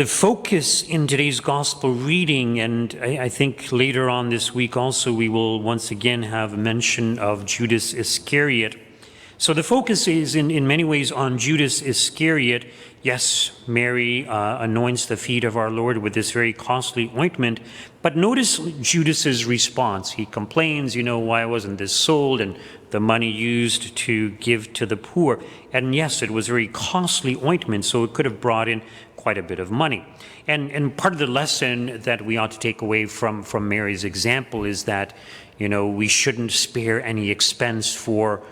The focus in today's gospel reading, and I think later on this week also, we will once again have mention of Judas Iscariot. So the focus is in many ways on Judas Iscariot. Yes, Mary anoints the feet of our Lord with this very costly ointment, but notice Judas's response. He complains, why wasn't this sold and the money used to give to the poor? And yes, it was very costly ointment, so it could have brought in quite a bit of money. And part of the lesson that we ought to take away from Mary's example is that, we shouldn't spare any expense for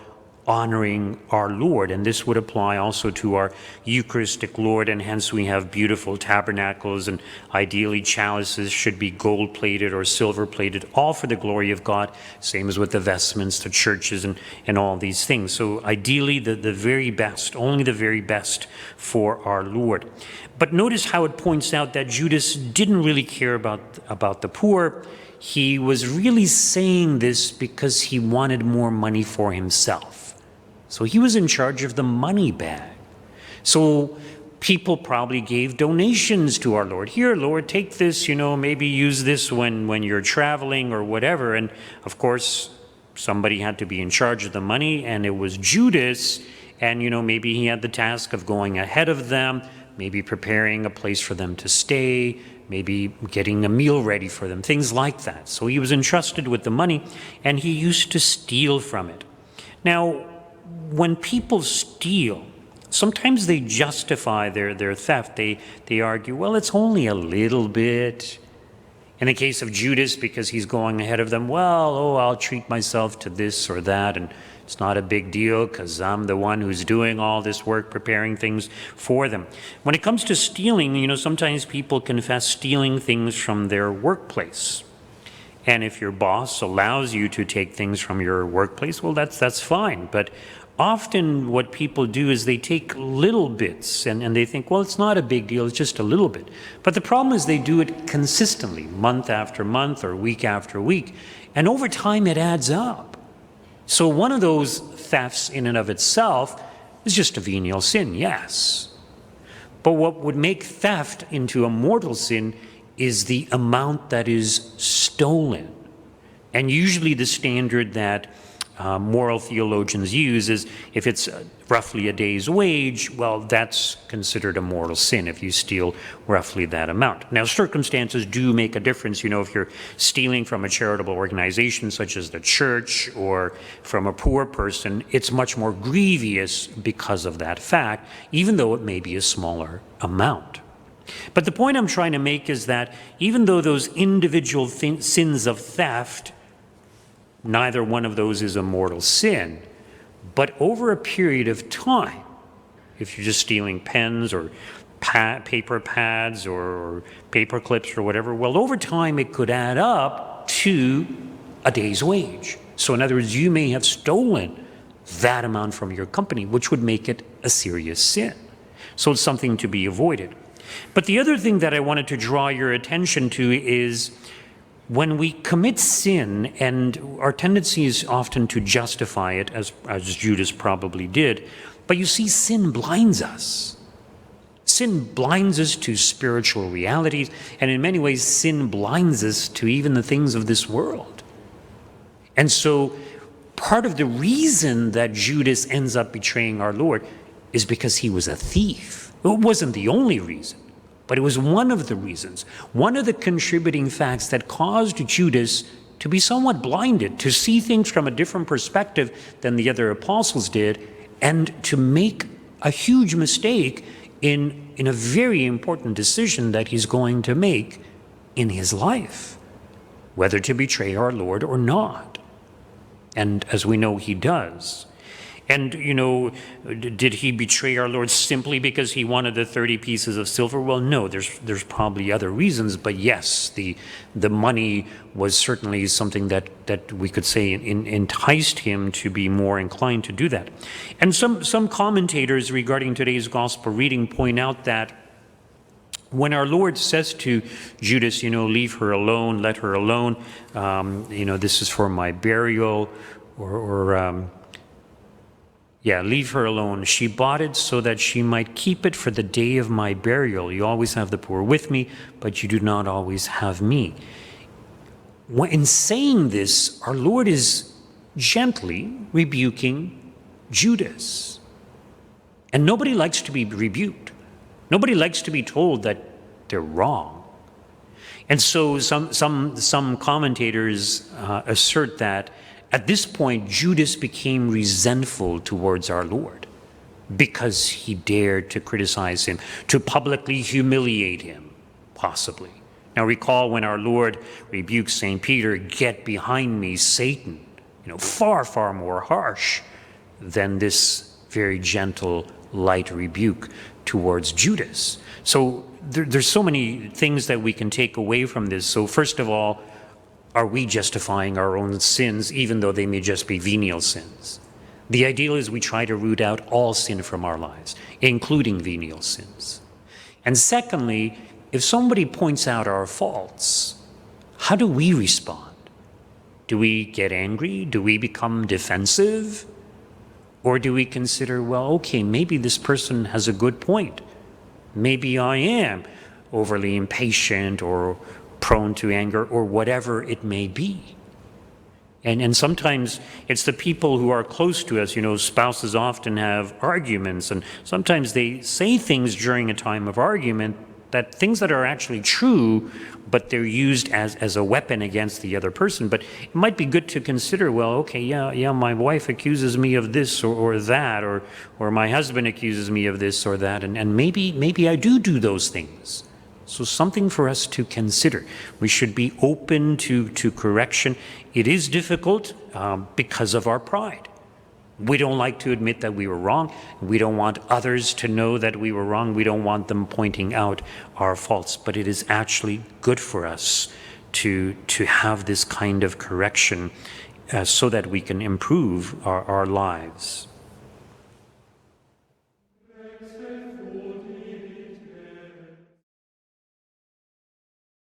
honoring our Lord. And this would apply also to our Eucharistic Lord, and hence we have beautiful tabernacles, and ideally chalices should be gold-plated or silver-plated, all for the glory of God, same as with the vestments, the churches, and all these things. So ideally the very best, only the very best for our Lord. But notice how it points out that Judas didn't really care about the poor. He was really saying this because he wanted more money for himself. So he was in charge of the money bag. So people probably gave donations to our Lord. Here, Lord, take this, maybe use this when you're traveling or whatever. And of course, somebody had to be in charge of the money, and it was Judas. And, maybe he had the task of going ahead of them, maybe preparing a place for them to stay, maybe getting a meal ready for them, things like that. So he was entrusted with the money, and he used to steal from it. Now, when people steal, sometimes they justify their theft. They argue, well, it's only a little bit. In the case of Judas, because he's going ahead of them, I'll treat myself to this or that, and it's not a big deal because I'm the one who's doing all this work, preparing things for them. When it comes to stealing, sometimes people confess stealing things from their workplace. And if your boss allows you to take things from your workplace, well, that's fine. But often what people do is they take little bits and they think, well, it's not a big deal, it's just a little bit. But the problem is they do it consistently, month after month or week after week. And over time it adds up. So one of those thefts in and of itself is just a venial sin, yes. But what would make theft into a mortal sin is the amount that is stolen. And usually the standard that moral theologians use is if it's roughly a day's wage, well, that's considered a mortal sin if you steal roughly that amount. Now, circumstances do make a difference. If you're stealing from a charitable organization such as the church or from a poor person, it's much more grievous because of that fact, even though it may be a smaller amount. But the point I'm trying to make is that even though those individual sins of theft, neither one of those is a mortal sin, but over a period of time, if you're just stealing pens or paper pads or paper clips or whatever, well, over time it could add up to a day's wage. So in other words, you may have stolen that amount from your company, which would make it a serious sin. So it's something to be avoided. But the other thing that I wanted to draw your attention to is when we commit sin, and our tendency is often to justify it, as Judas probably did, but you see, sin blinds us. Sin blinds us to spiritual realities, and in many ways, sin blinds us to even the things of this world. And so part of the reason that Judas ends up betraying our Lord is because he was a thief. It wasn't the only reason, but it was one of the reasons, one of the contributing facts that caused Judas to be somewhat blinded, to see things from a different perspective than the other apostles did, and to make a huge mistake in a very important decision that he's going to make in his life, whether to betray our Lord or not. And as we know, he does. And, did he betray our Lord simply because he wanted the 30 pieces of silver? Well, no, there's probably other reasons, but yes, the money was certainly something that we could say enticed him to be more inclined to do that. And some commentators regarding today's gospel reading point out that when our Lord says to Judas, leave her alone, let her alone, this is for my burial, or Yeah, leave her alone. She bought it so that she might keep it for the day of my burial. You always have the poor with me, but you do not always have me. In saying this, our Lord is gently rebuking Judas. And nobody likes to be rebuked. Nobody likes to be told that they're wrong. And so some commentators assert that at this point, Judas became resentful towards our Lord because he dared to criticize him, to publicly humiliate him, possibly. Now recall when our Lord rebukes St. Peter, "Get behind me, Satan," far, far more harsh than this very gentle, light rebuke towards Judas. So there's so many things that we can take away from this. So first of all, are we justifying our own sins, even though they may just be venial sins? The ideal is we try to root out all sin from our lives, including venial sins. And secondly, if somebody points out our faults, how do we respond? Do we get angry? Do we become defensive? Or do we consider, well, okay, maybe this person has a good point. Maybe I am overly impatient or prone to anger, or whatever it may be. And sometimes it's the people who are close to us. Spouses often have arguments, and sometimes they say things during a time of argument, that things that are actually true, but they're used as a weapon against the other person. But it might be good to consider, well, okay, yeah, my wife accuses me of this or that, or my husband accuses me of this or that, and maybe I do those things. So something for us to consider. We should be open to correction. It is difficult because of our pride. We don't like to admit that we were wrong. We don't want others to know that we were wrong. We don't want them pointing out our faults. But it is actually good for us to have this kind of correction so that we can improve our lives.